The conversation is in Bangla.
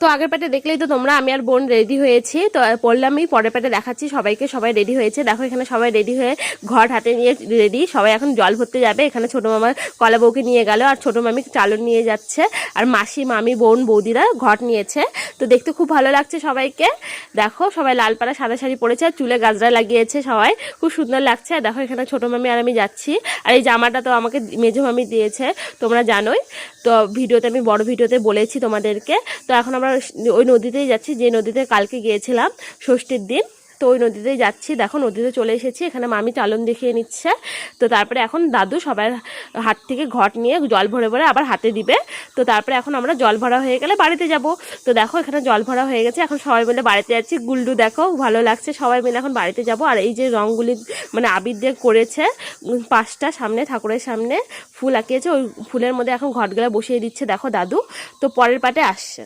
তো আগের পাটে দেখলেই তো তোমরা আমি আর বোন রেডি হয়েছি, তো পড়লামই, পরের পাটে দেখাচ্ছি সবাইকে। সবাই রেডি হয়েছে, দেখো এখানে সবাই রেডি হয়ে ঘট হাতে নিয়ে রেডি। সবাই এখন জল ভরতে যাবে। এখানে ছোটো মামা কলা বউকে নিয়ে গেল, আর ছোটো মামি চালন নিয়ে যাচ্ছে, আর মাসি মামি বোন বৌদিরা ঘট নিয়েছে। তো দেখতে খুব ভালো লাগছে সবাইকে। দেখো সবাই লাল পাড়া সাদা শাড়ি পরেছে, আর চুলে গাজরা লাগিয়েছে, সবাই খুব সুন্দর লাগছে। আর দেখো এখানে ছোটো মামি আর আমি যাচ্ছি। আর এই জামাটা তো আমাকে মেজো মামি দিয়েছে, তোমরা জানোই তো, ভিডিওতে আমি বড় ভিডিওতে বলেছি তোমাদেরকে। তো এখন আমরা ওই নদীতেই যাচ্ছি, যে নদীতে কালকে গিয়েছিলাম ষষ্ঠীর দিন। তো ওই নদীতেই যাচ্ছি। দেখো নদীতে চলে এসেছি, এখানে মামি চালন দেখিয়ে নিচ্ছে। তো তারপরে এখন দাদু সবার হাত থেকে ঘট নিয়ে জল ভরে ভরে আবার হাতে দিবে। তো তারপরে এখন আমরা জল ভরা হয়ে গেলে বাড়িতে যাব। তো দেখো এখানে জল ভরা হয়ে গেছে, এখন সবাই মিলে বাড়িতে যাচ্ছি। গুল্ডু দেখো ভালো লাগছে, সবাই মিলে এখন বাড়িতে যাব। আর এই যে রঙগুলি মানে আবির দিয়ে করেছে 5টা সামনে, ঠাকুরের সামনে ফুল আঁকিয়েছে, ওই ফুলের মধ্যে এখন ঘটগুলো বসিয়ে দিচ্ছে দেখো দাদু। তো পরের পাটে আসছে।